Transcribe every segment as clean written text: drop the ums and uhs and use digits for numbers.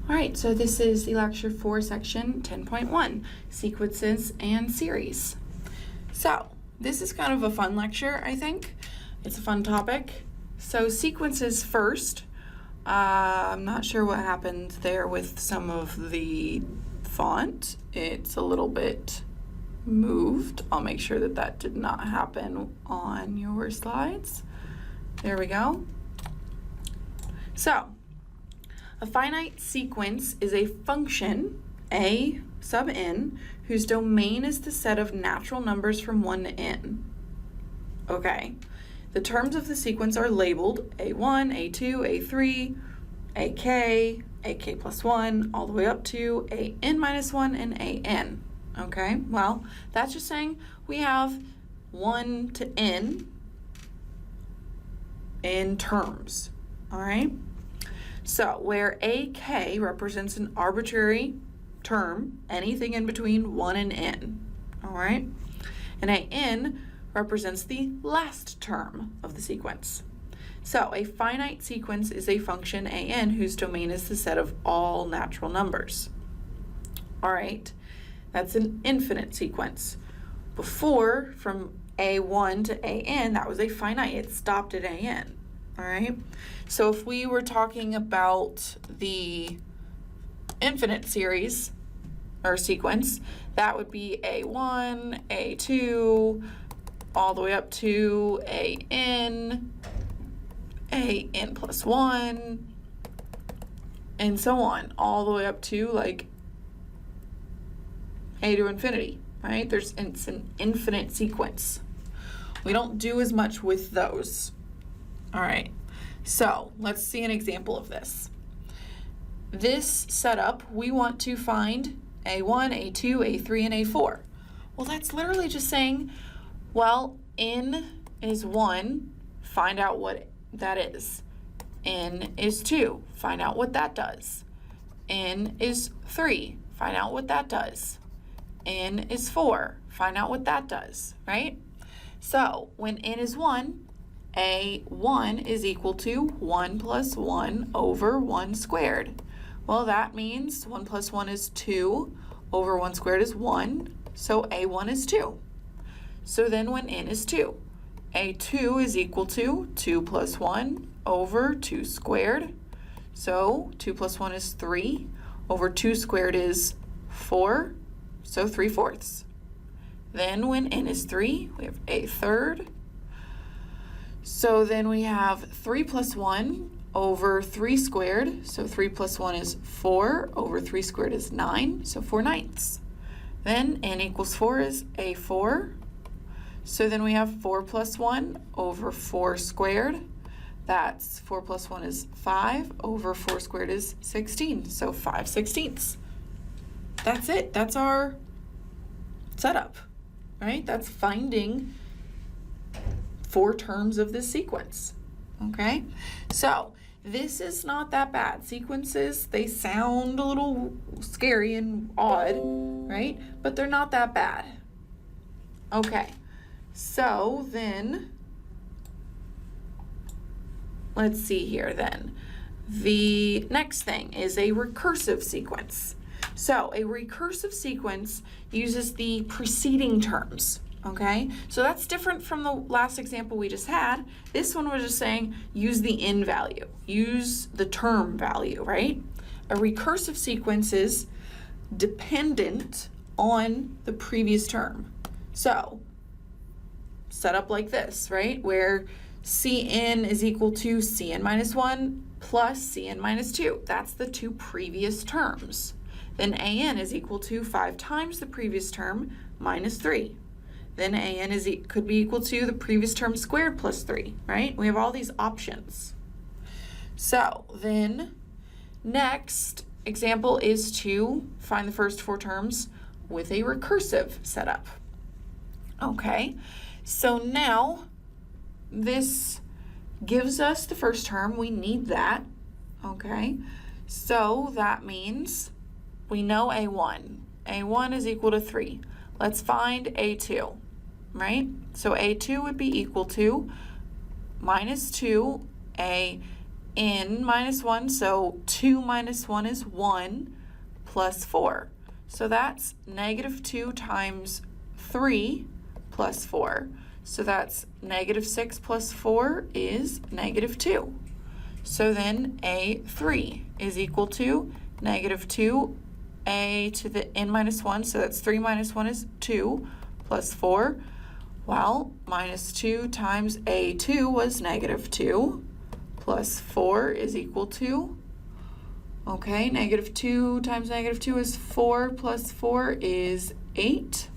All right, so this is the lecture for section 10.1, sequences and series. So this is kind of a fun lecture, I think. It's a fun topic. So sequences first. I'm not sure what happened there with some of the font. It's a little bit moved. I'll make sure that that did not happen on your slides. There we go. So a finite sequence is a function, A sub n, whose domain is the set of natural numbers from 1 to n. Okay. The terms of the sequence are labeled A1, A2, A3, AK, AK plus 1, all the way up to AN minus 1 and AN. Okay, well, that's just saying we have 1 to n in terms. All right. So where AK represents an arbitrary term, anything in between 1 and n, all right? And AN represents the last term of the sequence. So a finite sequence is a function AN whose domain is the set of all natural numbers. All right, that's an infinite sequence. Before, from A1 to AN, that was a finite, it stopped at AN. All right, so if we were talking about the infinite series or sequence, that would be A1, A2, all the way up to AN, AN plus 1, and so on, all the way up to like A to infinity, right? It's an infinite sequence. We don't do as much with those. All right, so let's see an example of this. This setup, we want to find A1, A2, A3, and A4. Well, that's literally just saying, well, n is 1, find out what that is. N is 2, find out what that does. N is 3, find out what that does. N is 4, find out what that does, right? So when n is 1, A1 is equal to 1 plus 1 over 1 squared. Well, that means 1 plus 1 is 2 over 1 squared is 1, so A1 is 2. So then when n is 2, A2 is equal to 2 plus 1 over 2 squared. So 2 plus 1 is 3 over 2 squared is 4, so 3/4. Then when n is 3, we have a third. So then we have 3 plus 1 over 3 squared. So 3 plus 1 is 4 over 3 squared is 9. So 4/9. Then n equals 4 is A4. So then we have 4 plus 1 over 4 squared. That's 4 plus 1 is 5 over 4 squared is 16. So 5/16. That's it. That's our setup, right? That's finding 4 terms of this sequence, okay? So this is not that bad. Sequences, they sound a little scary and odd, right? But they're not that bad. Okay, so then, let's see here then. The next thing is a recursive sequence. So a recursive sequence uses the preceding terms. Okay, so that's different from the last example we just had. This one was just saying use the n value, use the term value, right? A recursive sequence is dependent on the previous term. So set up like this, right? Where Cn is equal to Cn minus 1 plus Cn minus 2. That's the 2 previous terms. Then An is equal to 5 times the previous term minus 3. Then An could be equal to the previous term squared plus 3, right? We have all these options. So then next example is to find the first 4 terms with a recursive setup. Okay, so now this gives us the first term. We need that, okay? So that means we know A1. A1 is equal to 3. Let's find A2. Right? So A2 would be equal to minus 2, A n minus 1, so 2 minus 1 is 1 plus 4. So that's negative 2 times 3 plus 4. So that's negative 6 plus 4 is negative 2. So then a3 is equal to negative 2a to the n minus 1, so that's 3 minus 1 is 2 plus 4. Well, minus 2 times a2 was negative 2 plus 4 is equal to, okay, negative 2 times negative 2 is 4 plus 4 is 8.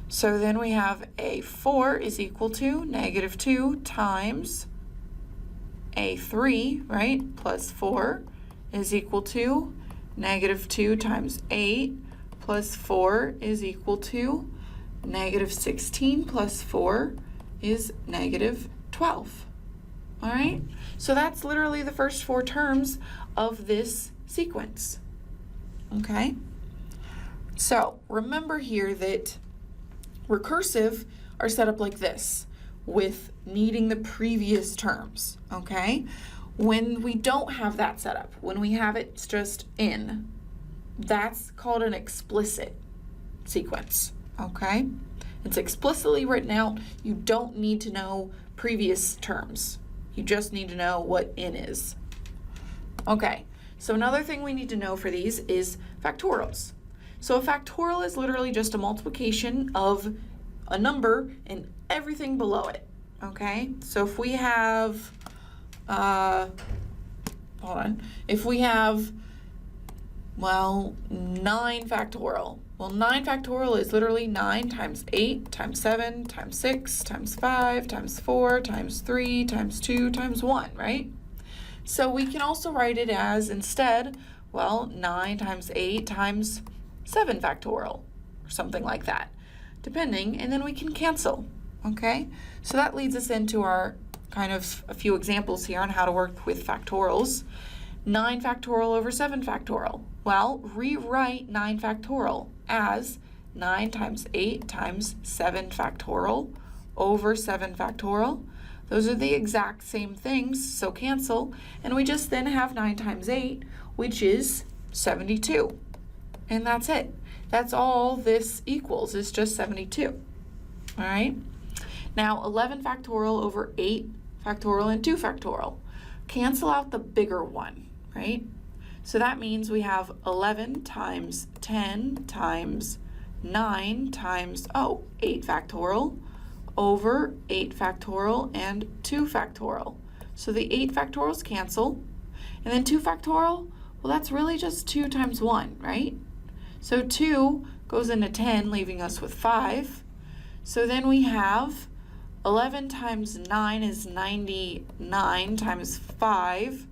So then we have a4 is equal to negative 2 times a3, right, plus 4 is equal to negative 2 times 8 plus 4 is equal to negative 16 plus 4 is negative 12. All right, so that's literally the first 4 terms of this sequence. Okay, so remember here that recursive are set up like this, with needing the previous terms, okay? When we don't have that set up, when we have it just in, that's called an explicit sequence, okay? It's explicitly written out. You don't need to know previous terms. You just need to know what in is. Okay, so another thing we need to know for these is factorials. So a factorial is literally just a multiplication of a number and everything below it, okay? So if we have, if we have, well, 9 factorial. Well, 9 factorial is literally 9 times 8 times 7 times 6 times 5 times 4 times 3 times 2 times 1, right? So we can also write it as, instead, well, 9 times 8 times 7 factorial, or something like that, depending, and then we can cancel, okay? So that leads us into our kind of a few examples here on how to work with factorials. 9 factorial over 7 factorial. Well, rewrite 9 factorial as 9 times 8 times 7 factorial over 7 factorial. Those are the exact same things, so cancel, and we just then have 9 times 8, which is 72. And that's it. That's all this equals, is just 72. All right? Now, 11 factorial over 8 factorial and 2 factorial. Cancel out the bigger one, right? So that means we have 11 times 10 times 9 times, 8 factorial over 8 factorial and 2 factorial. So the 8 factorials cancel. And then 2 factorial, well, that's really just 2 times 1, right? So 2 goes into 10, leaving us with 5. So then we have 11 times 9 is 99 times 5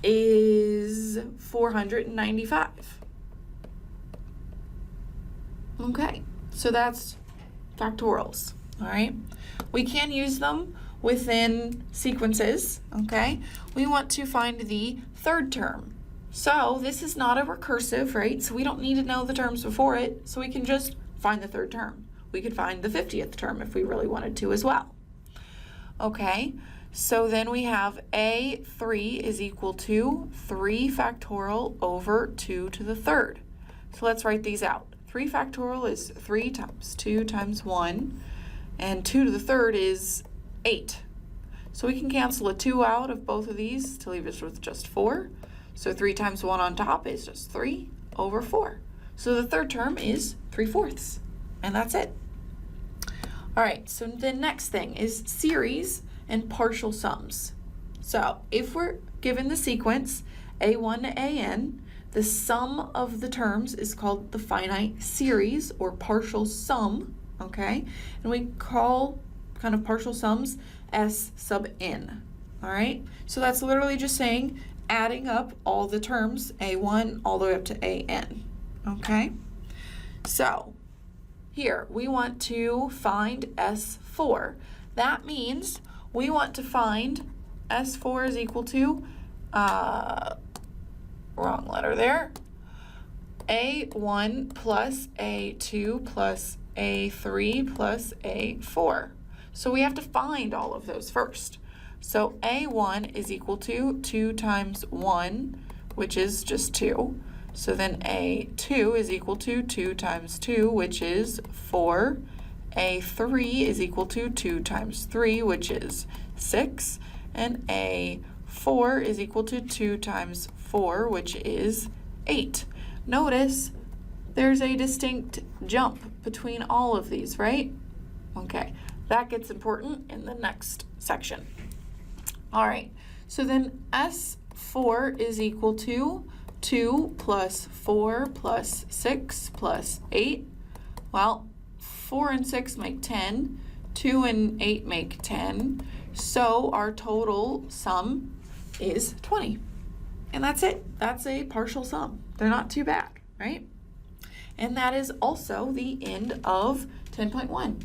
is 495. Okay, so that's factorials, all right? We can use them within sequences, okay? We want to find the third term. So this is not a recursive, right? So we don't need to know the terms before it, so we can just find the third term. We could find the 50th term if we really wanted to as well. Okay, so then we have A3 is equal to 3 factorial over 2 to the third. So let's write these out. 3 factorial is 3 times 2 times 1, and 2 to the third is 8. So we can cancel a 2 out of both of these to leave us with just 4. So 3 times 1 on top is just 3 over 4. So the third term is 3/4, and that's it. All right, so the next thing is series and partial sums. So if we're given the sequence A1 to AN, the sum of the terms is called the finite series or partial sum, okay? And we call kind of partial sums S sub n, all right? So that's literally just saying adding up all the terms, A1 all the way up to AN, okay? So here, we want to find S4. That means we want to find S4 is equal to, wrong letter there, A1 plus A2 plus A3 plus A4. So we have to find all of those first. So A1 is equal to 2 times 1, which is just 2. So then A2 is equal to 2 times 2, which is 4. A3 is equal to 2 times 3, which is 6. And A4 is equal to 2 times 4, which is 8. Notice there's a distinct jump between all of these, right? Okay, that gets important in the next section. All right, so then S4 is equal to 2 plus 4 plus 6 plus 8. Well, 4 and 6 make 10, 2 and 8 make 10, so our total sum is 20. And that's it. That's a partial sum. They're not too bad, right? And that is also the end of 10.1.